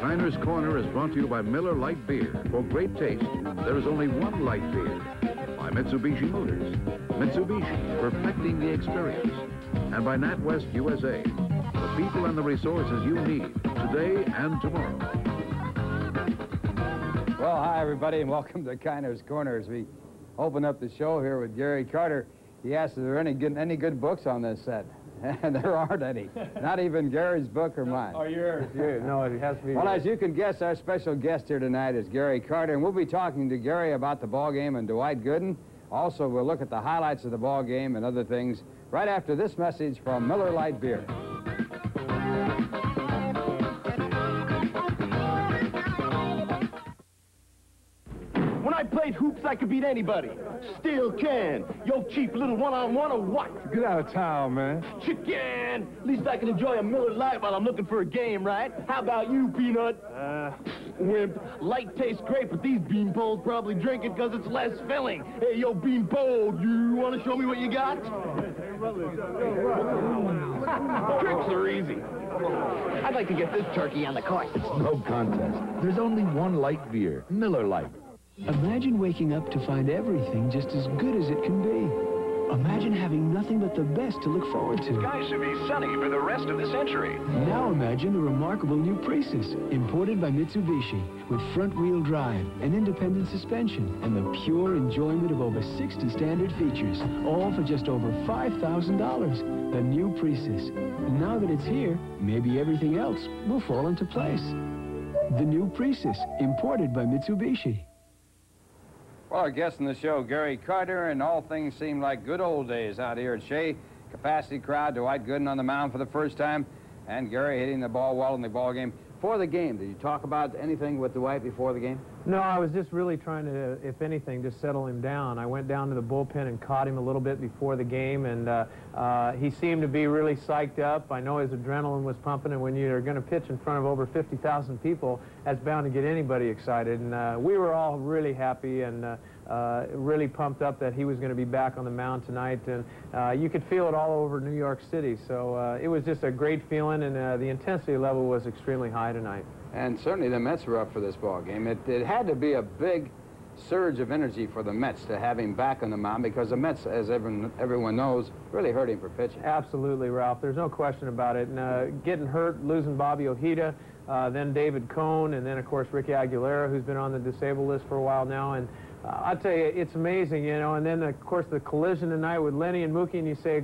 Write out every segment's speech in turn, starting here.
Kiners Korner is brought to you by Miller Light Beer. For great taste, there is only one light beer. By Mitsubishi Motors. Mitsubishi, perfecting the experience. And by NatWest USA. The people and the resources you need today and tomorrow. Well, hi, everybody, and welcome to Kiners Korner. As we open up the show here with Gary Carter, he asked, are there any good books on this set? And there aren't any. Not even Gary's book or mine. Oh, yours. No, it has to be. Well, as you can guess, our special guest here tonight is Gary Carter, and we'll be talking to Gary about the ball game and Dwight Gooden. Also, we'll look at the highlights of the ball game and other things right after this message from Miller Lite Beer. When I played hoops, I could beat anybody. Still can. Yo, cheap little one-on-one or what? Get out of town, man. Chicken! At least I can enjoy a Miller Lite while I'm looking for a game, right? How about you, Peanut? Wimp. Light tastes great, but these beanpoles probably drink it because it's less filling. Hey, yo, beanpole, you want to show me what you got? Tricks are easy. I'd like to get this turkey on the court. No contest. There's only one light beer, Miller Lite. Imagine waking up to find everything just as good as it can be. Imagine having nothing but the best to look forward to. Skies should be sunny for the rest of the century. Now imagine the remarkable new Prius, imported by Mitsubishi, with front-wheel drive and independent suspension, and the pure enjoyment of over 60 standard features, all for just over $5,000. The new Prius. Now that it's here, maybe everything else will fall into place. The new Prius, imported by Mitsubishi. Well, our guest in the show, Gary Carter, and all things seem like good old days out here at Shea. Capacity crowd, Dwight Gooden on the mound for the first time, and Gary hitting the ball well in the ball game. For the game, did you talk about anything with Dwight before the game? No, I was just really trying to, if anything, just settle him down. I went down to the bullpen and caught him a little bit before the game, and he seemed to be really psyched up. I know his adrenaline was pumping, and when you're going to pitch in front of over 50,000 people, that's bound to get anybody excited. And we were all really happy and really pumped up that he was going to be back on the mound tonight, and you could feel it all over New York City. So it was just a great feeling, and the intensity level was extremely high tonight. And certainly the Mets were up for this ball game. It had to be a big surge of energy for the Mets to have him back on the mound, because the Mets, as everyone knows, really hurt him for pitching. Absolutely, Ralph. There's no question about it. And getting hurt, losing Bobby Ojeda, then David Cohn, and then, of course, Ricky Aguilera, who's been on the disabled list for a while now. And I'll tell you, it's amazing, you know. And then, of course, the collision tonight with Lenny and Mookie, and you say,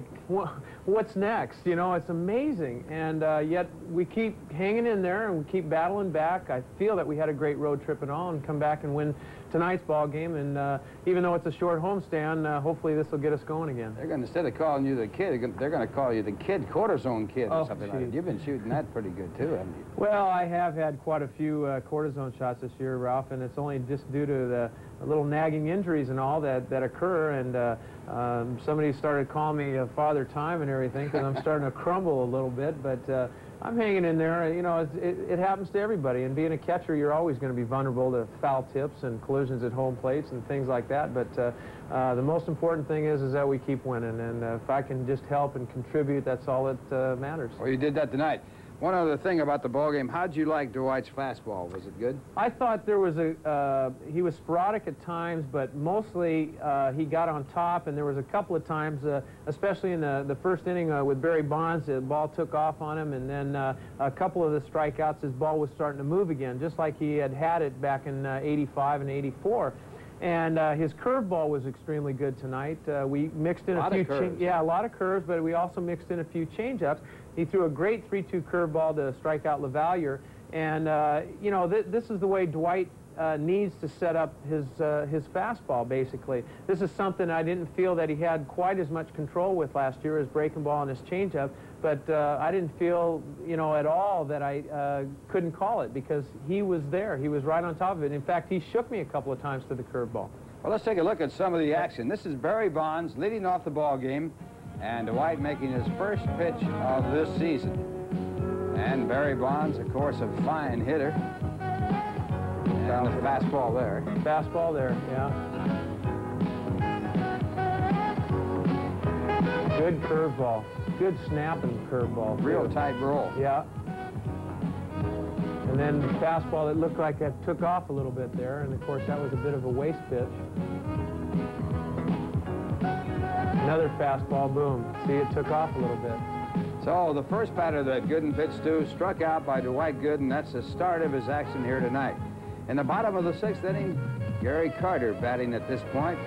what's next? You know, it's amazing. And yet we keep hanging in there and we keep battling back. I feel that we had a great road trip and all, and come back and win tonight's ball game. And even though it's a short homestand, hopefully this will get us going again. They're going to, instead of calling you the kid, they're going to call you the kid, cortisone kid, or something like that. Geez. You've been shooting that pretty good too, haven't you? Well, I have had quite a few cortisone shots this year, Ralph, and it's only just due to the little nagging injuries and all that occur. And somebody started calling me Father Time and everything, because I'm starting to crumble a little bit. But I'm hanging in there. You know, it happens to everybody. And being a catcher, you're always going to be vulnerable to foul tips and collisions at home plates and things like that. But the most important thing is that we keep winning. And if I can just help and contribute, that's all that matters. Well, you did that tonight. One other thing about the ball game, how'd you like Dwight's fastball? Was it good? I thought there was he was sporadic at times, but mostly he got on top, and there was a couple of times, especially in the first inning with Barry Bonds, the ball took off on him, and then a couple of the strikeouts, his ball was starting to move again, just like he had it back in '85 and '84. And his curveball was extremely good tonight. We mixed in a few curves. Yeah, a lot of curves, but we also mixed in a few changeups. He threw a great 3-2 curveball to strike out LaValliere. And, you know, this is the way Dwight needs to set up his fastball, basically. This is something I didn't feel that he had quite as much control with last year, his breaking ball and his changeup. But I didn't feel, you know, at all that I couldn't call it, because he was there. He was right on top of it. In fact, he shook me a couple of times to the curveball. Well, let's take a look at some of the action. This is Barry Bonds leading off the ball game, and Dwight making his first pitch of this season. And Barry Bonds, of course, a fine hitter. And the fastball there. Fastball there, yeah. Good curveball. Good snapping curveball. Real tight roll. Yeah. And then the fastball that looked like it took off a little bit there, and of course that was a bit of a waste pitch. Another fastball, boom. See, it took off a little bit. So the first batter that Gooden pitched to, struck out by Dwight Gooden. That's the start of his action here tonight. In the bottom of the 6th inning, Gary Carter batting at this point.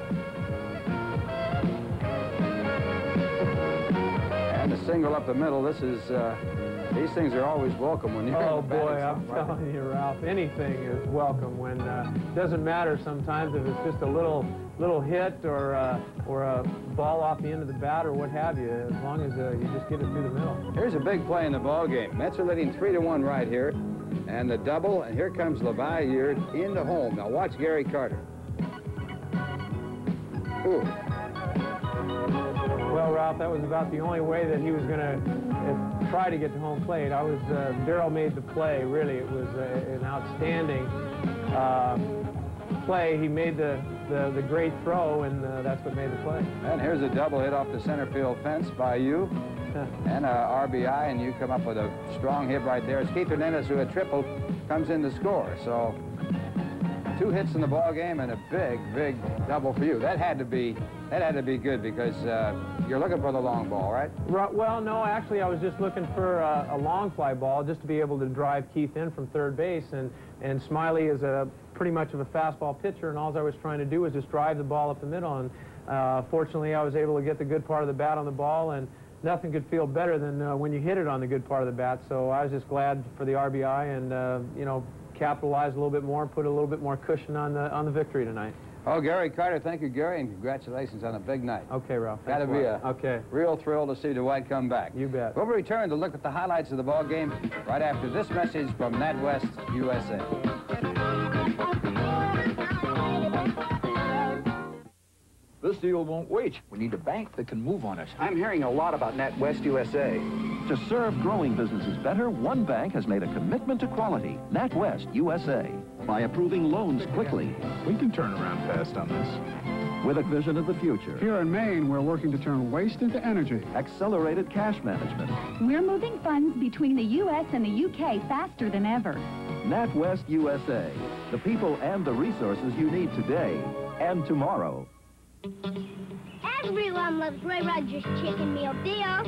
And a single up the middle. This is, these things are always welcome when you're Oh boy, I'm telling you, Ralph, anything is welcome when, doesn't matter sometimes if it's just a little hit or a ball off the end of the bat or what have you, as long as you just get it through the middle. Here's a big play in the ball game. Mets are leading 3-1 right here. And the double, and here comes Levailleur into home. Now watch Gary Carter. Ooh. Well, Ralph, that was about the only way that he was going to try to get to home plate. Darrell made the play, really. It was an outstanding play. He made the great throw, and that's what made the play. And here's a double hit off the center field fence by you. And a RBI, and you come up with a strong hit right there. It's Keith Hernandez, who had tripled, comes in to score. So 2 hits in the ball game and a big double for you. That had to be good because you're looking for the long ball, right? Well, no, actually, I was just looking for a long fly ball just to be able to drive Keith in from third base. And Smiley is pretty much of a fastball pitcher, and all I was trying to do was just drive the ball up the middle. And fortunately, I was able to get the good part of the bat on the ball, and nothing could feel better than when you hit it on the good part of the bat. So I was just glad for the RBI and, you know, capitalize a little bit more and put a little bit more cushion on the victory tonight. Oh, Gary Carter, thank you, Gary, and congratulations on a big night. Okay, Ralph. Got to be a real thrill to see Dwight come back. You bet. We'll return to look at the highlights of the ball game right after this message from NatWest USA. This deal won't wait. We need a bank that can move on it. I'm hearing a lot about NatWest USA. To serve growing businesses better, one bank has made a commitment to quality, NatWest USA, by approving loans quickly. We can turn around fast on this. With a vision of the future. Here in Maine, we're working to turn waste into energy. Accelerated cash management. We're moving funds between the U.S. and the U.K. faster than ever. NatWest USA, the people and the resources you need today and tomorrow. Everyone loves Roy Rogers' chicken meal deal.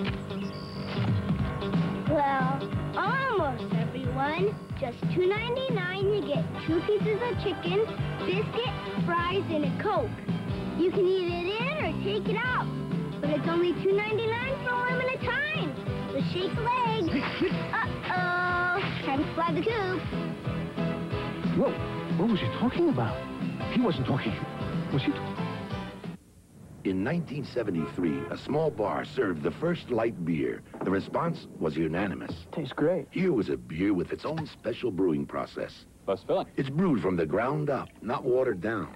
Well, almost everyone. Just $2.99, you get 2 pieces of chicken, biscuit, fries, and a Coke. You can eat it in or take it out. But it's only $2.99 for a limited time. So shake a leg. Uh-oh. Time to fly the coop. Whoa, what was he talking about? He wasn't talking. Was he talking? In 1973, a small bar served the first light beer. The response was unanimous. Tastes great. Here was a beer with its own special brewing process. Less filling. It's brewed from the ground up, not watered down.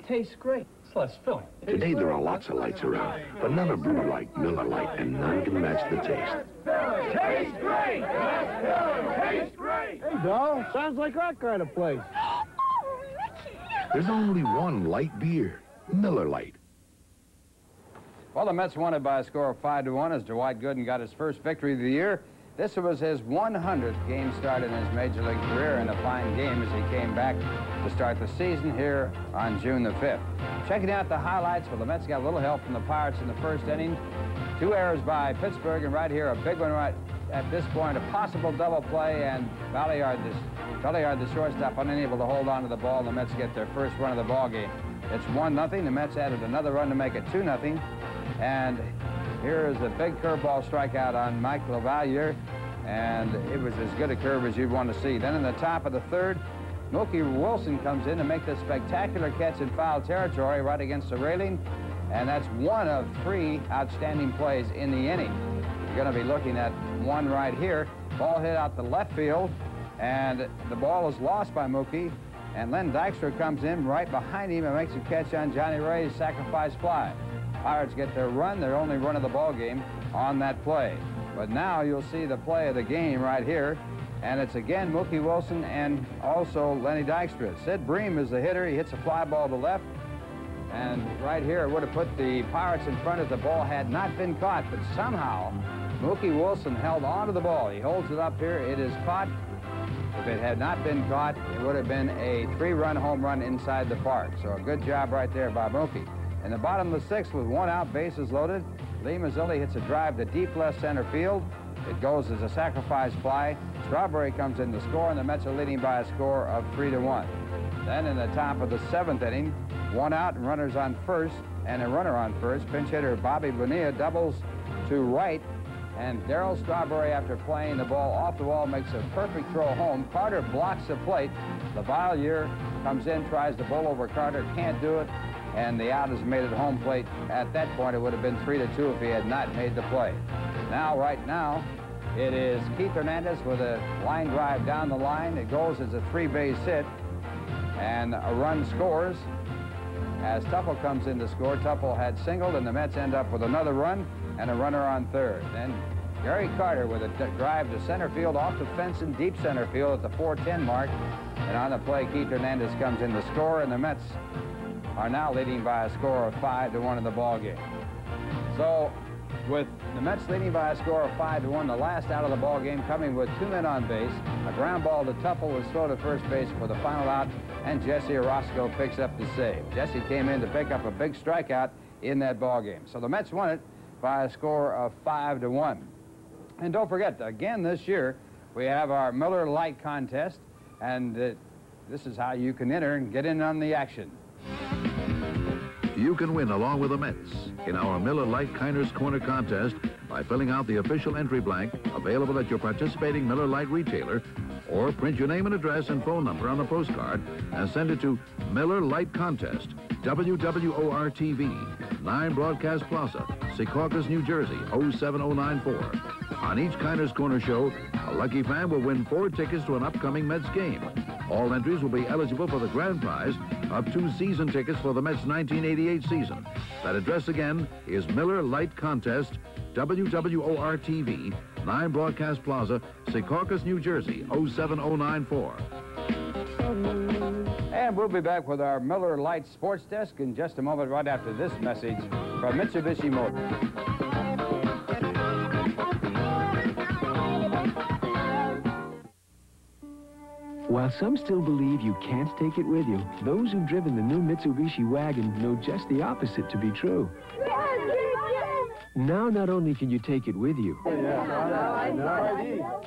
Tastes great. It's less filling. Today there are lots of lights around, but none are brewed like Miller Lite, and none can match the taste. Tastes great! Tastes great! Hey, doll, sounds like our kind of place. There's only one light beer, Miller Lite. Well, the Mets won it by a score of 5-1 as Dwight Gooden got his first victory of the year. This was his 100th game start in his Major League career, and a fine game as he came back to start the season here on June the 5th. Checking out the highlights, well, the Mets got a little help from the Pirates in the first inning. 2 errors by Pittsburgh, and right here, a big one right at this point, a possible double play, and Valliard, the shortstop, unable to hold on to the ball, and the Mets get their first run of the ball game. It's 1-0. The Mets added another run to make it 2-0. And here is a big curveball strikeout on Mike Levailleur, and it was as good a curve as you'd want to see. Then in the top of the 3rd, Mookie Wilson comes in to make this spectacular catch in foul territory right against the railing, and that's one of 3 outstanding plays in the inning. You're going to be looking at one right here. Ball hit out the left field, and the ball is lost by Mookie, and Len Dykstra comes in right behind him and makes a catch on Johnny Ray's sacrifice fly. Pirates get their run, their only run of the ball game on that play. But now you'll see the play of the game right here, and it's again Mookie Wilson and also Lenny Dykstra. Sid Bream is the hitter. He hits a fly ball to left, and right here it would have put the Pirates in front if the ball had not been caught, but somehow Mookie Wilson held on to the ball. He holds it up here. It is caught, If it had not been caught, it would have been a 3-run home run inside the park. So a good job right there by Mookie. In the bottom of the 6th with 1 out, bases loaded, Lee Mazzilli hits a drive to deep left center field. It goes as a sacrifice fly. Strawberry comes in to score, and the Mets are leading by a score of 3-1. Then in the top of the 7th inning, 1 out and runners on first, and a runner on first. Pinch hitter Bobby Bonilla doubles to right, and Darryl Strawberry, after playing the ball off the wall, makes a perfect throw home. Carter blocks the plate. Lavalier comes in, tries to bowl over Carter, can't do it, and the out is made at home plate. At that point, it would have been 3-2 if he had not made the play. Now, right now, it is Keith Hernandez with a line drive down the line. It goes as a 3-base hit, and a run scores as Tuffle comes in to score. Tuffle had singled, and the Mets end up with another run and a runner on third. Then Gary Carter with a drive to center field, off the fence in deep center field at the 4:10 mark. And on the play, Keith Hernandez comes in to score, and the Mets are now leading by a score of 5-1 in the ball game. So with the Mets leading by a score of 5-1, the last out of the ball game coming with 2 men on base. A ground ball to Tuffle was thrown to first base for the final out, and Jesse Orozco picks up the save. Jesse came in to pick up a big strikeout in that ball game. So the Mets won it by a score of 5-1. And don't forget, again this year, we have our Miller Lite contest, and this is how you can enter and get in on the action. You can win along with the Mets in our Miller Lite Kiners Korner contest by filling out the official entry blank available at your participating Miller Lite retailer, or print your name and address and phone number on a postcard and send it to Miller Lite Contest, WWOR-TV, 9 Broadcast Plaza, Secaucus, New Jersey, 07094. On each Kiners Korner show, a lucky fan will win 4 tickets to an upcoming Mets game. All entries will be eligible for the grand prize of 2 season tickets for the Mets' 1988 season. That address again is Miller Lite Contest, WWOR-TV, 9 Broadcast Plaza, Secaucus, New Jersey, 07094. And we'll be back with our Miller Lite Sports Desk in just a moment, right after this message from Mitsubishi Motors. While some still believe you can't take it with you, those who've driven the new Mitsubishi wagon know just the opposite to be true. Now, not only can you take it with you,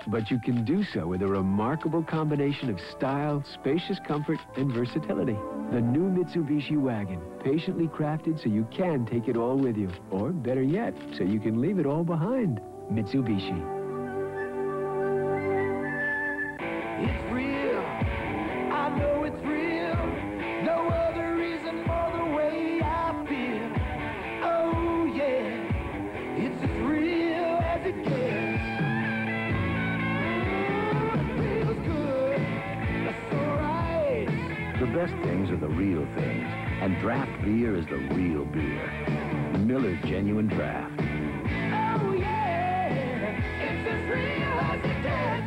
but you can do so with a remarkable combination of style, spacious comfort, and versatility. The new Mitsubishi wagon, patiently crafted so you can take it all with you, or better yet, so you can leave it all behind. Mitsubishi. It's real. I know it's real. No other reason for the way I feel. Oh, yeah. It's as real as it gets. It feels good. That's all right. The best things are the real things, and draft beer is the real beer. Miller Genuine Draft. Oh, yeah. It's as real as it gets.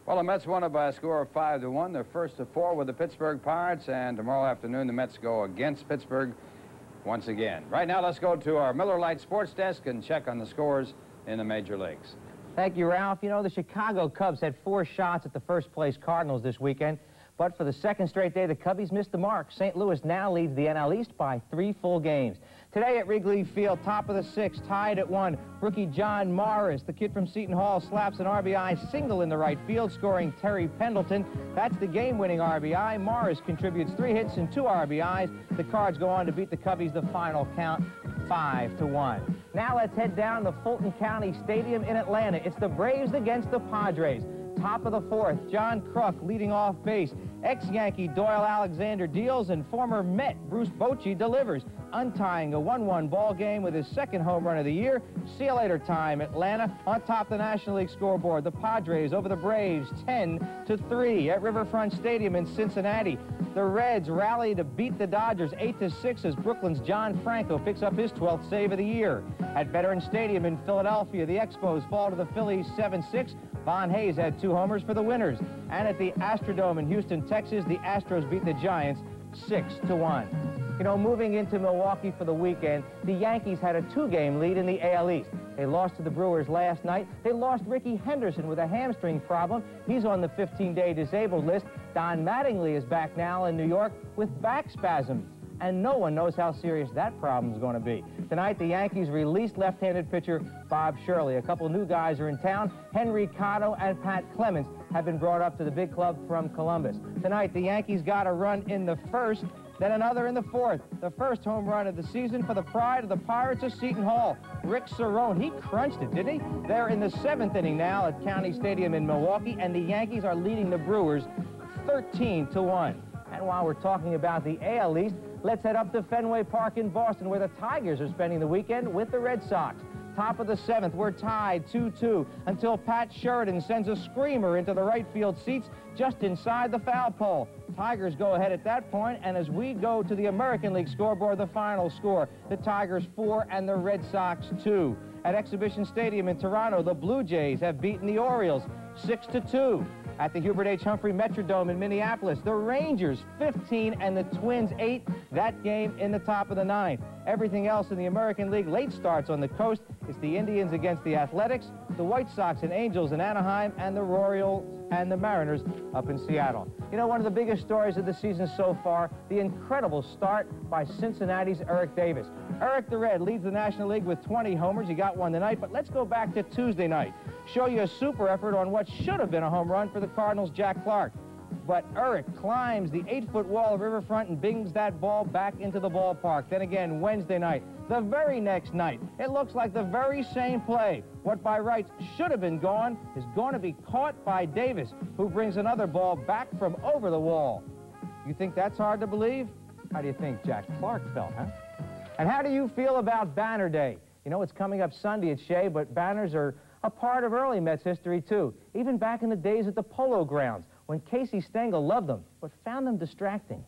Well, the Mets won it by a score of 5-1. They're first of 4 with the Pittsburgh Pirates, and tomorrow afternoon the Mets go against Pittsburgh once again. Right now, let's go to our Miller Lite Sports Desk and check on the scores in the major leagues. Thank you, Ralph. You know, the Chicago Cubs had 4 shots at the first-place Cardinals this weekend, but for the second straight day, the Cubbies missed the mark. St. Louis now leads the NL East by 3 full games. Today at Wrigley Field, top of the 6th, tied at 1, rookie John Morris, the kid from Seton Hall, slaps an RBI single in the right field, scoring Terry Pendleton. That's the game-winning RBI. Morris contributes 3 hits and 2 RBIs. The Cards go on to beat the Cubbies the final count, 5-1. Now let's head down to Fulton County Stadium in Atlanta. It's the Braves against the Padres. Top of the 4th, John Kruk leading off base. Ex-Yankee Doyle Alexander deals, and former Met Bruce Bochy delivers, untying a 1-1 ball game with his 2nd home run of the year. See you later time, Atlanta. On top of the National League scoreboard, the Padres over the Braves 10-3 at Riverfront Stadium in Cincinnati. The Reds rally to beat the Dodgers 8-6 as Brooklyn's John Franco picks up his 12th save of the year. At Veterans Stadium in Philadelphia, the Expos fall to the Phillies 7-6. Von Hayes had 2 homers for the winners. And at the Astrodome in Houston, Texas, the Astros beat the Giants 6-1. You know, moving into Milwaukee for the weekend, the Yankees had a 2-game lead in the AL East. They lost to the Brewers last night. They lost Ricky Henderson with a hamstring problem. He's on the 15-day disabled list. Don Mattingly is back now in New York with back spasms, and no one knows how serious that problem is going to be. Tonight, the Yankees released left-handed pitcher Bob Shirley. A couple new guys are in town. Henry Cotto and Pat Clemens have been brought up to the big club from Columbus. Tonight, the Yankees got a run in the first, then another in the fourth. The first home run of the season for the pride of the Pirates of Seton Hall, Rick Cerrone. He crunched it, didn't he? They're in the 7th inning now at County Stadium in Milwaukee, and the Yankees are leading the Brewers 13-1. And while we're talking about the AL East, let's head up to Fenway Park in Boston, where the Tigers are spending the weekend with the Red Sox. Top of the 7th, we're tied 2-2 until Pat Sheridan sends a screamer into the right field seats just inside the foul pole. Tigers go ahead at that point, and as we go to the American League scoreboard, the final score, the Tigers 4 and the Red Sox 2. At Exhibition Stadium in Toronto, the Blue Jays have beaten the Orioles 6-2. At the Hubert H. Humphrey Metrodome in Minneapolis, the Rangers 15 and the Twins 8. That game in the top of the 9th. Everything else in the American League late starts on the coast. It's the Indians against the Athletics, the White Sox and Angels in Anaheim, and the Royals and the Mariners up in Seattle. You know, one of the biggest stories of the season so far, the incredible start by Cincinnati's Eric Davis. Eric the Red leads the National League with 20 homers. He got one tonight, but let's go back to Tuesday night. Show you a super effort on what should have been a home run for the Cardinals' Jack Clark. But Eric climbs the 8-foot wall of Riverfront and bings that ball back into the ballpark. Then again, Wednesday night, the very next night, it looks like the very same play. What by rights should have been gone is going to be caught by Davis, who brings another ball back from over the wall. You think that's hard to believe? How do you think Jack Clark felt, huh? And how do you feel about Banner Day? You know, it's coming up Sunday at Shea, but banners are a part of early Mets history, too. Even back in the days at the Polo Grounds, when Casey Stengel loved them, but found them distracting.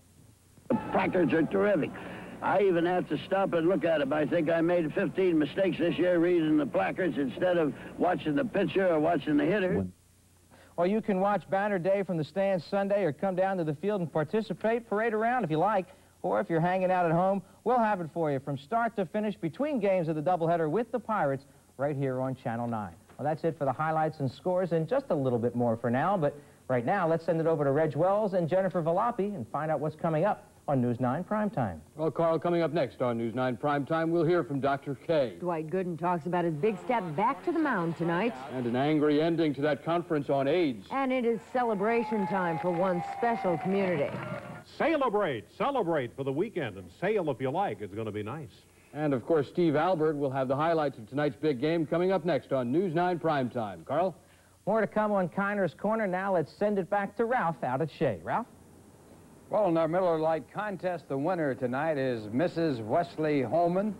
The placards are terrific. I even have to stop and look at them. I think I made 15 mistakes this year reading the placards instead of watching the pitcher or watching the hitter. Or you can watch Banner Day from the stands Sunday or come down to the field and participate, parade around if you like. Or if you're hanging out at home, we'll have it for you from start to finish between games of the doubleheader with the Pirates right here on Channel 9. Well, that's it for the highlights and scores and just a little bit more for now. But right now, let's send it over to Reg Wells and Jennifer Volpe and find out what's coming up on News 9 Primetime. Well, Carl, coming up next on News 9 Primetime, we'll hear from Dr. K. Dwight Gooden talks about his big step back to the mound tonight. And an angry ending to that conference on AIDS. And it is celebration time for one special community. Celebrate for the weekend, and sail if you like. It's going to be nice. And, of course, Steve Albert will have the highlights of tonight's big game coming up next on News 9 Primetime. Carl? More to come on Kiners Korner. Now let's send it back to Ralph out at Shea. Ralph? Well, in our Miller Lite contest, the winner tonight is Mrs. Wesley Holman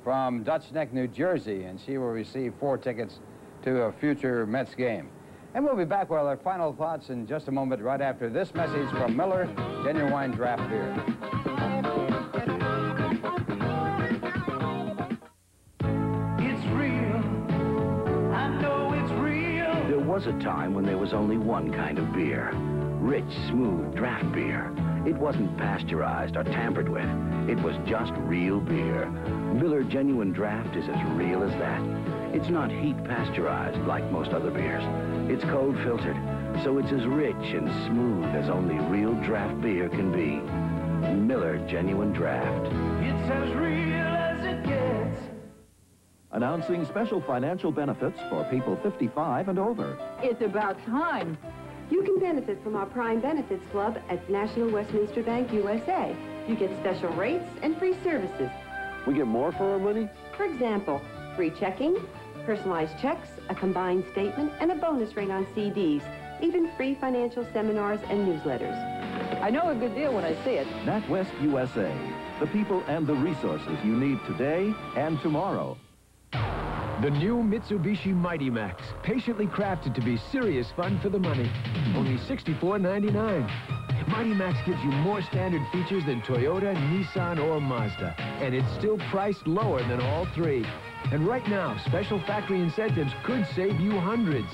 from Dutch Neck, New Jersey, and she will receive 4 tickets to a future Mets game. And we'll be back with our final thoughts in just a moment, right after this message from Miller Genuine Draft Beer. It's real. I know it's real. There was a time when there was only one kind of beer. Rich, smooth draft beer. It wasn't pasteurized or tampered with. It was just real beer. Miller Genuine Draft is as real as that. It's not heat pasteurized like most other beers. It's cold filtered, so it's as rich and smooth as only real draft beer can be. Miller Genuine Draft. It's as real as it gets. Announcing special financial benefits for people 55 and over. It's about time. You can benefit from our Prime Benefits Club at National Westminster Bank, USA. You get special rates and free services. We get more for our money? For example, free checking, personalized checks, a combined statement, and a bonus rate on CDs. Even free financial seminars and newsletters. I know a good deal when I see it. NatWest USA. The people and the resources you need today and tomorrow. The new Mitsubishi Mighty Max, patiently crafted to be serious fun for the money. Only $64.99. Mighty Max gives you more standard features than Toyota, Nissan, or Mazda. And it's still priced lower than all 3. And right now, special factory incentives could save you hundreds.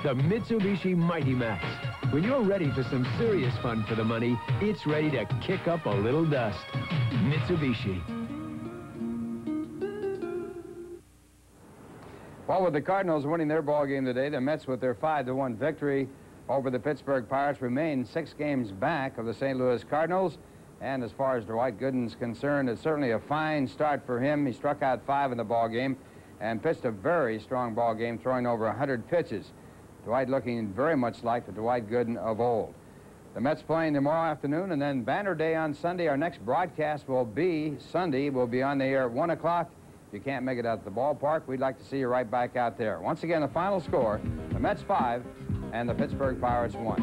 The Mitsubishi Mighty Max. When you're ready for some serious fun for the money, it's ready to kick up a little dust. Mitsubishi. Well, with the Cardinals winning their ball game today, the Mets with their 5-1 victory over the Pittsburgh Pirates remain 6 games back of the St. Louis Cardinals. And as far as Dwight Gooden's concerned, it's certainly a fine start for him. He struck out 5 in the ball game and pitched a very strong ball game, throwing over 100 pitches. Dwight looking very much like the Dwight Gooden of old. The Mets playing tomorrow afternoon, and then Banner Day on Sunday. Our next broadcast will be Sunday. We'll be on the air at 1 o'clock. If you can't make it out at the ballpark, we'd like to see you right back out there. Once again, the final score, the Mets 5 and the Pittsburgh Pirates 1.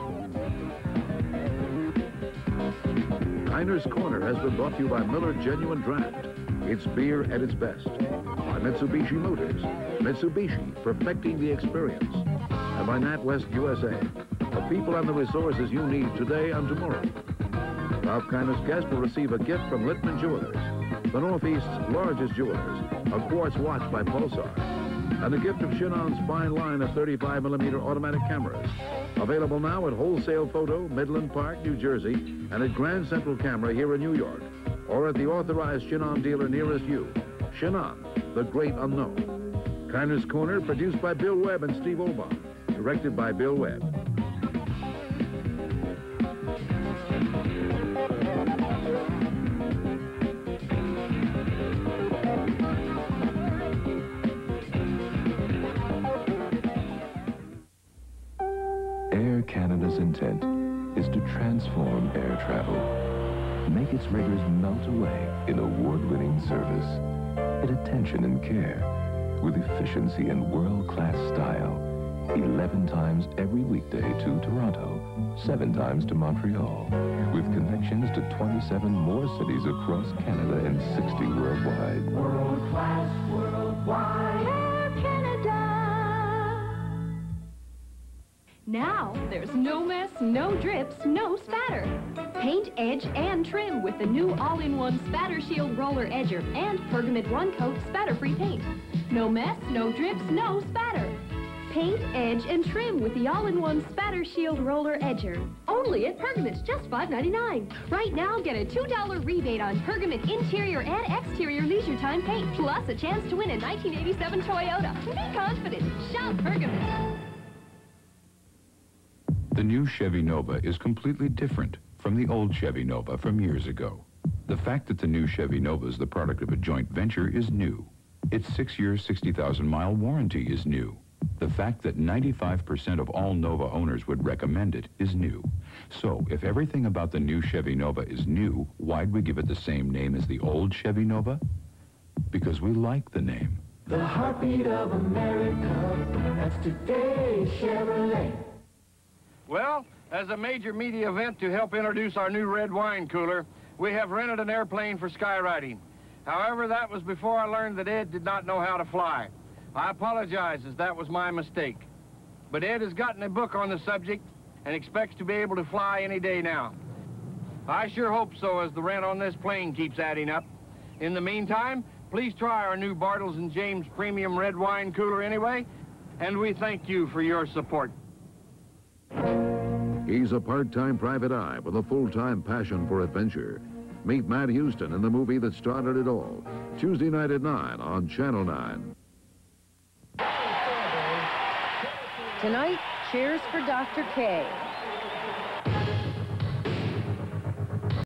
Kiners Korner has been brought to you by Miller Genuine Draft. It's beer at its best. By Mitsubishi Motors. Mitsubishi, perfecting the experience. And by NatWest USA. The people and the resources you need today and tomorrow. Ralph Kiners guest will receive a gift from Littman Jewelers, the Northeast's largest jewelers, a quartz watch by Pulsar, and a gift of Chinon's fine line of 35mm automatic cameras. Available now at Wholesale Photo, Midland Park, New Jersey, and at Grand Central Camera here in New York, or at the authorized Chinon dealer nearest you. Chinon, the great unknown. Kiners Korner, produced by Bill Webb and Steve Olbaum. Directed by Bill Webb. Air Canada's intent is to transform air travel, make its rigors melt away in award-winning service, in attention and care, with efficiency and world-class style, 11 times every weekday to Toronto, 7 times to Montreal, with connections to 27 more cities across Canada and 60 worldwide. World-class, worldwide, Air Canada. Now, there's no mess, no drips, no spatter. Paint, edge, and trim with the new all-in-one Spatter Shield Roller Edger and Pergamit One-Coat Spatter-Free Paint. No mess, no drips, no spatter. Paint, edge, and trim with the all-in-one Spatter Shield Roller Edger. Only at Pergamit's, just $5.99. Right now, get a $2 rebate on Pergamit interior and exterior leisure time paint, plus a chance to win a 1987 Toyota. Be confident. Shout Pergamit. The new Chevy Nova is completely different from the old Chevy Nova from years ago. The fact that the new Chevy Nova is the product of a joint venture is new. Its 6-year, 60,000-mile warranty is new. The fact that 95% of all Nova owners would recommend it is new. So, if everything about the new Chevy Nova is new, why'd we give it the same name as the old Chevy Nova? Because we like the name. The heartbeat of America, that's today's Chevrolet. Well, as a major media event to help introduce our new red wine cooler, we have rented an airplane for skywriting. However, that was before I learned that Ed did not know how to fly. I apologize, as that was my mistake. But Ed has gotten a book on the subject and expects to be able to fly any day now. I sure hope so, as the rent on this plane keeps adding up. In the meantime, please try our new Bartles & James Premium Red Wine Cooler anyway, and we thank you for your support. He's a part-time private eye with a full-time passion for adventure. Meet Matt Houston in the movie that started it all. Tuesday night at 9 on Channel 9. Tonight, cheers for Dr. K.